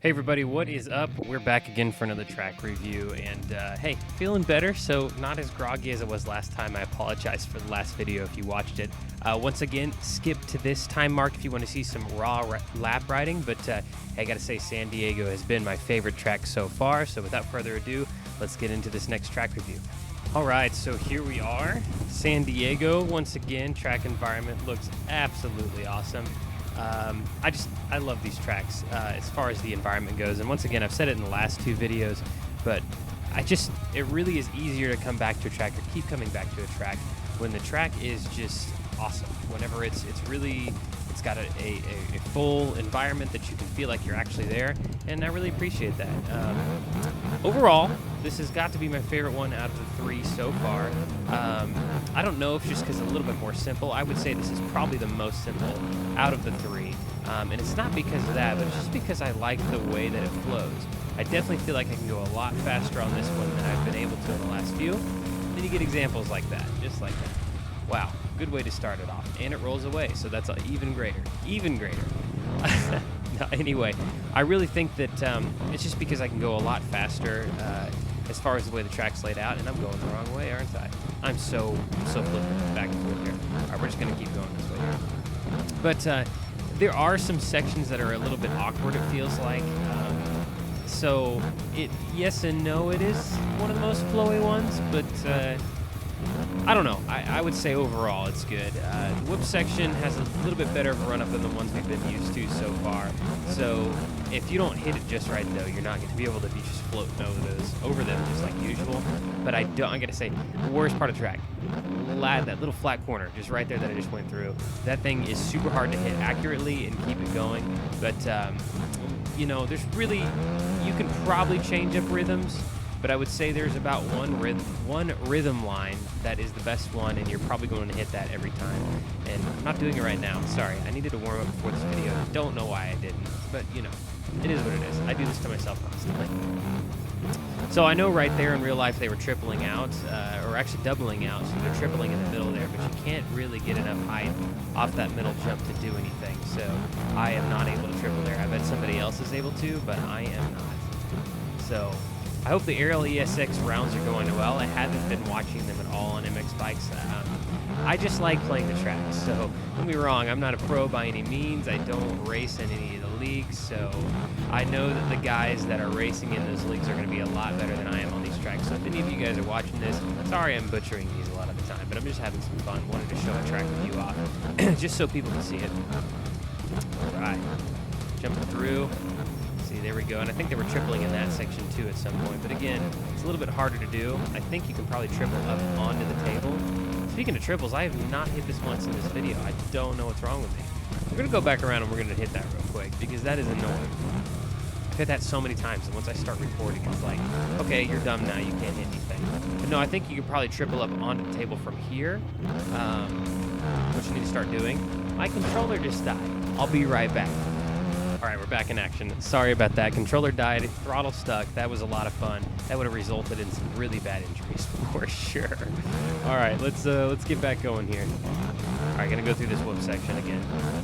Hey everybody, what is up? We're back again for another track review, and hey, feeling better, so not as groggy as it was last time. I apologize for the last video if you watched it. Once again, skip to this time mark if you want to see some raw lap riding, but hey, I gotta say San Diego has been my favorite track so far, so without further ado, let's get into this next track review. Alright, so here we are, San Diego. Once again, track environment looks absolutely awesome. I love these tracks as far as the environment goes, and once again I've said it in the last two videos, but it really is easier to come back to a track or keep coming back to a track when the track is just awesome. Whenever it's got a full environment that you can feel like you're actually there, and I really appreciate that. Overall, this has got to be my favorite one out of the three so far. I don't know if just because it's a little bit more simple. I would say this is probably the most simple out of the three. And it's not because of that, but it's just because I like the way that it flows. I definitely feel like I can go a lot faster on this one than I've been able to in the last few. Then you get examples like that, just like that. Wow, good way to start it off. And it rolls away, so that's even greater. Even greater. No, anyway, I really think that it's just because I can go a lot faster as far as the way the track's laid out, and I'm going the wrong way, aren't I? I'm so flippant back and forth here. All right, we're just going to keep going this way here. But there are some sections that are a little bit awkward, it feels like. So, yes and no, it is one of the most flowy ones, but I don't know. I would say overall it's good. The whip section has a little bit better of a run-up than the ones we've been used to so far. So if you don't hit it just right, though, you're not going to be able to be just floating over them just like usual. But I got to say, the worst part of the track, that little flat corner just right there that I just went through, that thing is super hard to hit accurately and keep it going. But, you know, you can probably change up rhythms. But I would say there's about one rhythm line that is the best one, and you're probably going to hit that every time. And I'm not doing it right now. Sorry, I needed to warm up before this video. Don't know why I didn't, but you know, it is what it is. I do this to myself constantly. So I know right there in real life they were tripling out, or actually doubling out, so they're tripling in the middle there, but you can't really get enough height off that middle jump to do anything. So I am not able to triple there. I bet somebody else is able to, but I am not. So I hope the aerial ESX rounds are going well. I haven't been watching them at all on MX bikes. I just like playing the tracks, so don't be wrong, I'm not a pro by any means. I don't race in any of the leagues, so I know that the guys that are racing in those leagues are going to be a lot better than I am on these tracks. So if any of you guys are watching this, sorry I'm butchering these a lot of the time, but I'm just having some fun. Wanted to show a track review off, just so people can see it. All right, jumping through. See, there we go, and I think they were tripling in that section too at some point, but again, it's a little bit harder to do. I think you can probably triple up onto the table. Speaking of triples, I have not hit this once in this video. I don't know what's wrong with me. We're going to go back around and we're going to hit that real quick, because that is annoying. I've hit that so many times, and once I start recording, it's like, okay, you're dumb now, you can't hit anything. But no, I think you could probably triple up onto the table from here, which you need to start doing. My controller just died. I'll be right back. All right, we're back in action. Sorry about that. Controller died, throttle stuck. That was a lot of fun. That would have resulted in some really bad injuries for sure. All right, let's get back going here. All right, gonna go through this whoop section again.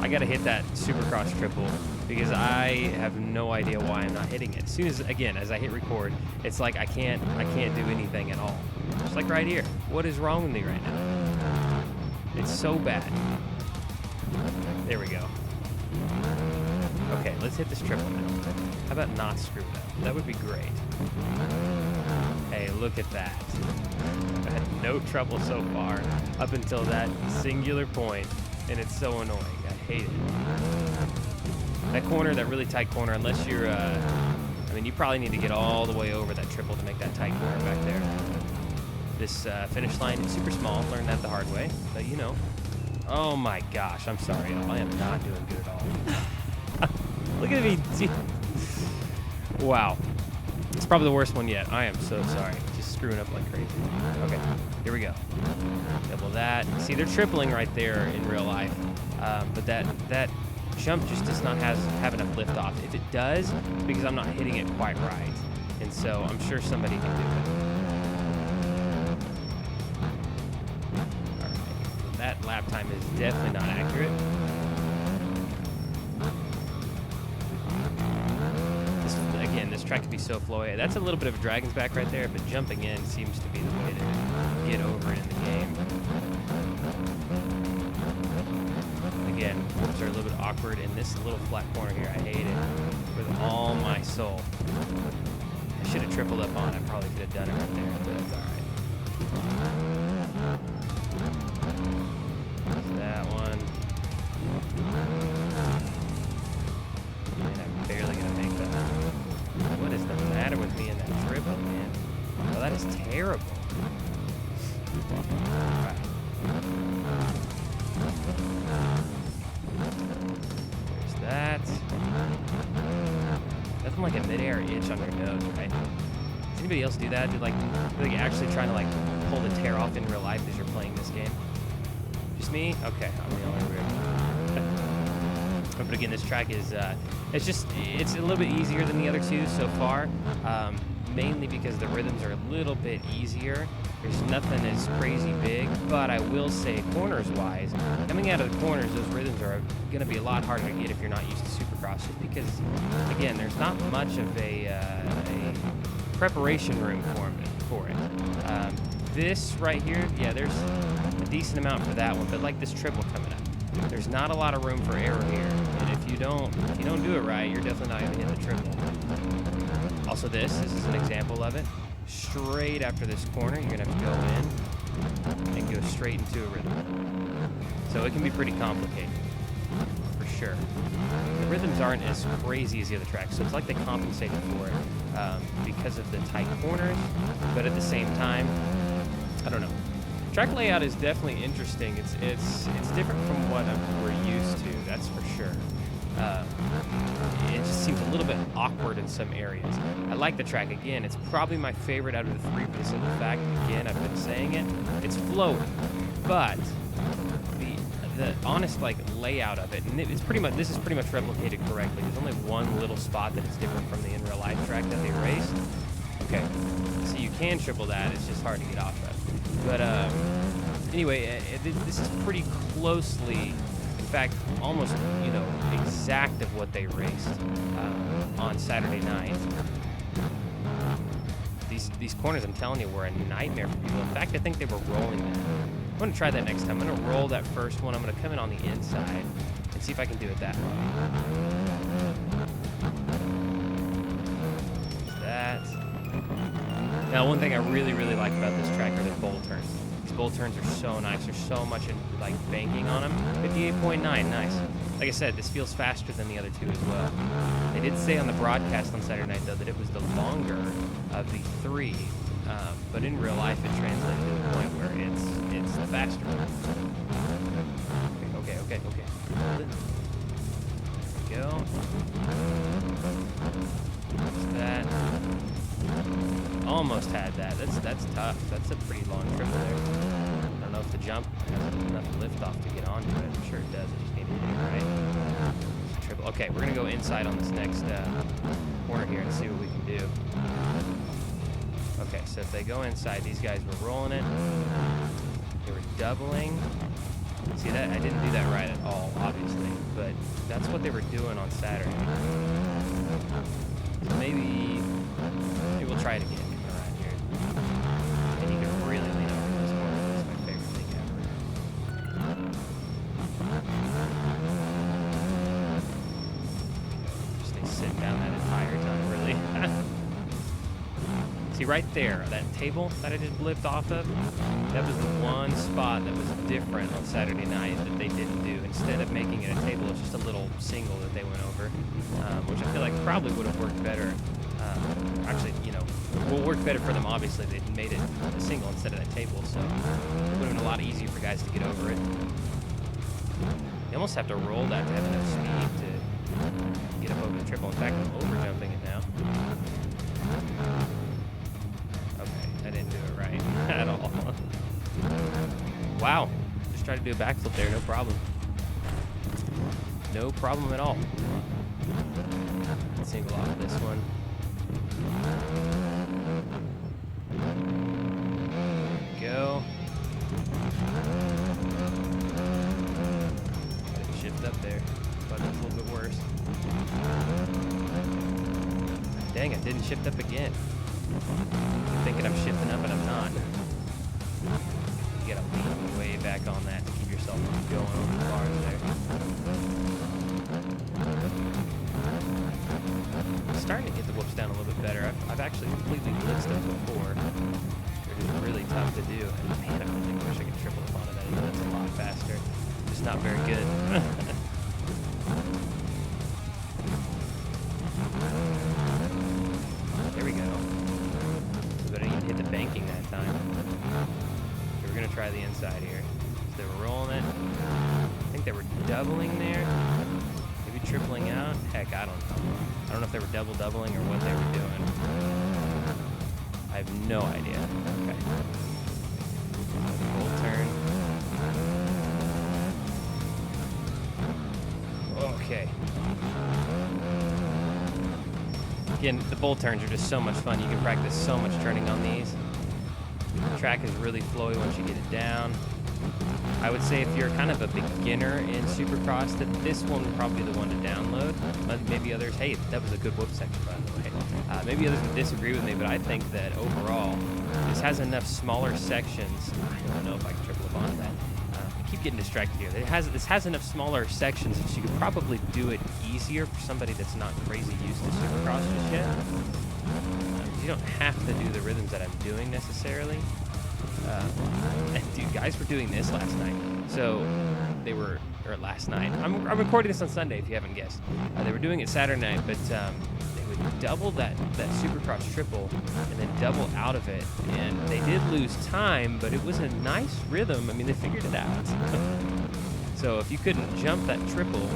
I gotta hit that Supercross triple because I have no idea why I'm not hitting it. As soon as I hit record, it's like I can't do anything at all. Just like right here. What is wrong with me right now? It's so bad. There we go. Okay, let's hit this triple now. How about not screw it up? That would be great. Hey, look at that. I had no trouble so far up until that singular point, and it's so annoying. I hate it. That corner, that really tight corner, unless you're, I mean, you probably need to get all the way over that triple to make that tight corner back there. This finish line is super small. Learned that the hard way, but you know. Oh my gosh, I'm sorry, y'all. I am not doing good at all. Look at me. Wow. It's probably the worst one yet. I am so sorry. Just screwing up like crazy. Okay, here we go. Double that. See, they're tripling right there in real life. But that jump just does not have enough lift off. If it does, it's because I'm not hitting it quite right. And so I'm sure somebody can do it. All right. That lap time is definitely not accurate. track can be so flowy. That's a little bit of a dragon's back right there, but jumping in seems to be the way to get over it in the game. Again, whoops are a little bit awkward in this little flat corner here. I hate it with all my soul. I should have tripled up on it. I probably could have done it right there, but that's all right. There's that one. And I'm barely gonna make that. What is the matter with me in that triple, man? Oh, that is terrible. All right. There's that. Nothing like a mid-air itch on your nose, right? Does anybody else do that? Do like actually trying to like pull the tear off in real life as you're playing this game? Just me? Okay, I'm the only weird. But again, this track is it's a little bit easier than the other two so far. Mainly because the rhythms are a little bit easier. There's nothing as crazy big, but I will say corners-wise, coming out of the corners, those rhythms are going to be a lot harder to get if you're not used to Supercross, just because, again, there's not much of a preparation room for it. This right here, yeah, there's a decent amount for that one, but like this triple coming up, there's not a lot of room for error here, and if you don't do it right, you're definitely not going to hit the triple. Also this is an example of it. Straight after this corner, you're going to have to go in and go straight into a rhythm. So it can be pretty complicated, for sure. The rhythms aren't as crazy as the other tracks, so it's like they compensated for it because of the tight corners, but at the same time, I don't know. Track layout is definitely interesting. It's different from what we're used to, that's for sure. It just seems a little bit awkward in some areas. I like the track. Again, it's probably my favorite out of the three for the simple fact, again, I've been saying it, it's flowy. But the honest like layout of it, and this is pretty much replicated correctly. There's only one little spot that is different from the in real life track that they raced. Okay, so you can triple that, it's just hard to get off of. But anyway, this is pretty closely, in fact, almost, exact of what they raced on Saturday night. These corners, I'm telling you, were a nightmare for people. In fact, I think they were rolling that. I'm going to try that next time. I'm going to roll that first one. I'm going to come in on the inside and see if I can do it that way. There's that. Now, one thing I really, really like about this track are the bowl turns. These bowl turns are so nice. There's so much like banking on them. 58.9, nice. Like I said, this feels faster than the other two as well. They did say on the broadcast on Saturday night, though, that it was the longer of the three, but in real life, it translated to the point where it's the faster one. Okay. Hold it. There we go. There's that. Almost had that. That's tough. That's a pretty long triple there. I don't know if the jump has enough lift off to get onto it. I'm sure it does. I just need to hit it right. Triple. Okay, we're gonna go inside on this next corner here and see what we can do. Okay, so if they go inside, these guys were rolling it. They were doubling. See that? I didn't do that right at all, obviously, but that's what they were doing on Saturday. So maybe we'll try it again. Around here. And you can really lean over this corner. That's my favorite thing ever. Just stay sitting down that entire time, really. See, right there, that table that I just blipped off of, that was the one spot that was different on Saturday night that they didn't do. Instead of making it a table, it's just a little single that they went over, which I feel like probably would have worked better. Actually, will work better for them, obviously. They made it a single instead of that table, so it would have been a lot easier for guys to get over it. You almost have to roll that to have enough speed to get up over the triple. In fact, I'm over-jumping it now. Okay, I didn't do it right at all. Wow, just tried to do a backflip there, no problem. No problem at all. Single off this one. Go. Shift up there, but it's a little bit worse. Dang, I didn't shift up again. I'm thinking I'm shifting up, but I'm not. You gotta lean way back on that to keep yourself from going over the bars there. I'm starting to get the whoops down a little bit better. I've actually completely blitzed them before. They're just really tough to do. And man, I really wish I could triple up onto that. I know that's a lot faster. Just not very good. There we go. We better even hit the banking that time. So we're gonna try the inside here. So they were rolling it. I think they were doubling there. Maybe tripling out. Heck, I don't know. I don't know if they were doubling or what they were doing. I have no idea. Okay. Full turn. Okay. Again, the bull turns are just so much fun. You can practice so much turning on these. The track is really flowy once you get it down. I would say if you're kind of a beginner in Supercross, that this one would probably be the one to download. Maybe others, hey, that was a good whoop section, by the way. Maybe others would disagree with me, but I think that overall, this has enough smaller sections. I don't know if I can triple up on that. I keep getting distracted here. This has enough smaller sections that you could probably do it easier for somebody that's not crazy used to Supercross just yet. You don't have to do the rhythms that I'm doing necessarily. And dude, guys were doing this last night. So they were, or last night. I'm recording this on Sunday if you haven't guessed. They were doing it Saturday night, but they would double that Supercross triple and then double out of it. And they did lose time, but it was a nice rhythm. I mean, they figured it out. So if you couldn't jump that triple,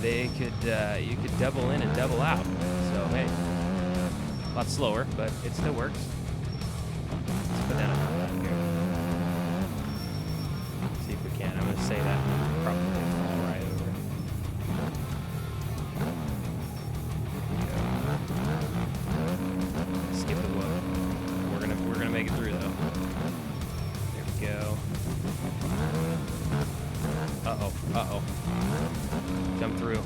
they could you could double in and double out. So hey, a lot slower, but it still works. Let's put that on here. See if we can. I'm going to say that probably fall right over. Skip the whoop. We're gonna make it through though. There we go. Uh-oh. Jump through.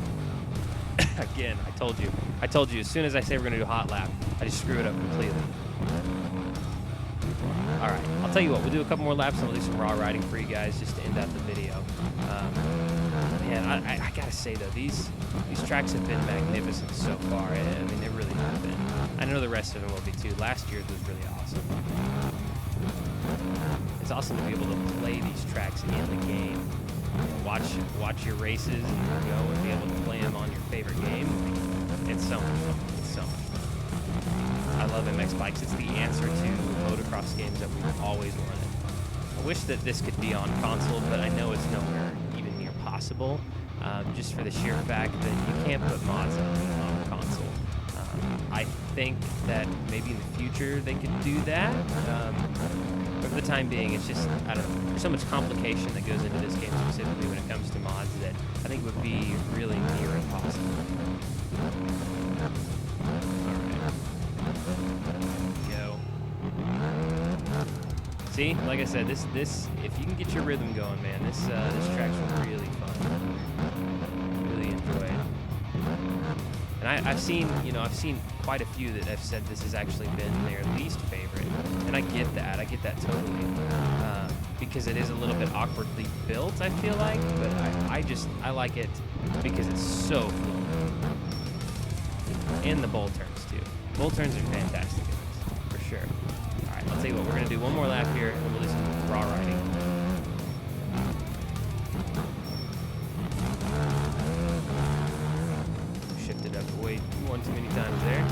Again, I told you, as soon as I say we're gonna do a hot lap, I just screw it up completely. All right, I'll tell you what, we'll do a couple more laps and we'll do some raw riding for you guys just to end out the video. Man, I gotta say though, these tracks have been magnificent so far. I mean, they really have been. I know the rest of them will be too. Last year's was really awesome. It's awesome to be able to play these tracks in the game. Watch your races and go and be able to play them on your favorite game. It's so much fun. It's so much fun. I love MX Bikes. It's the answer to motocross games that we've always wanted. I wish that this could be on console, but I know it's nowhere even near possible, just for the sheer fact that you can't put mods on console. I think that maybe in the future they could do that, but for the time being, it's just, I don't know, there's so much complication that goes into this game specifically when it comes to mods that I think would be really near impossible. See, like I said, this if you can get your rhythm going, man, this track's really fun. Really enjoy it. And I've seen quite a few that have said this has actually been their least favorite, and I get that totally, because it is a little bit awkwardly built, I feel like, but I like it because it's so fluid. And the bowl turns too. Bowl turns are fantastic in this, for sure. I'll tell you what, we're going to do one more lap here, and we'll do some raw riding. Shifted up way one too many times there.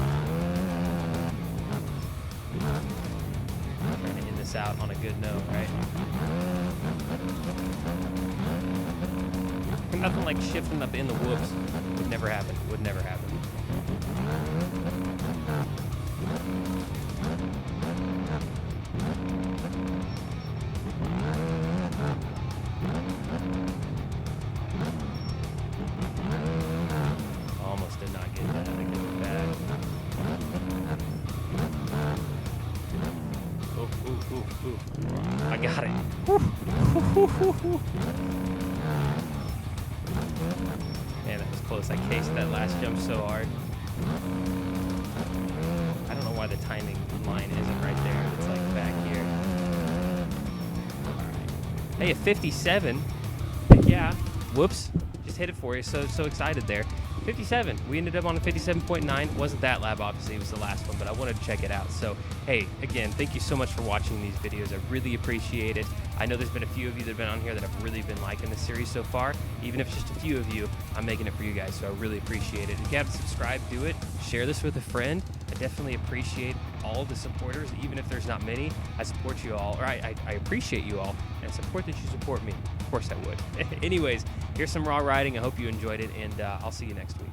Trying to end this out on a good note, right? Nothing like shifting up in the whoops. Would never happen. Would never happen. Almost did not get that. I get it back. Ooh. I got it. Man, that was close. I cased that last jump so hard. Hey, a 57. Yeah. Whoops. Just hit it for you. So excited there. 57. We ended up on a 57.9. Wasn't that lab, obviously. It was the last one, but I wanted to check it out. So, hey, again, thank you so much for watching these videos. I really appreciate it. I know there's been a few of you that have been on here that have really been liking the series so far. Even if it's just a few of you, I'm making it for you guys, so I really appreciate it. If you haven't subscribed, do it. Share this with a friend. I definitely appreciate all the supporters, even if there's not many. I support you all, or I appreciate you all, and I support that you support me. Of course I would. Anyways, here's some raw riding. I hope you enjoyed it, and I'll see you next week.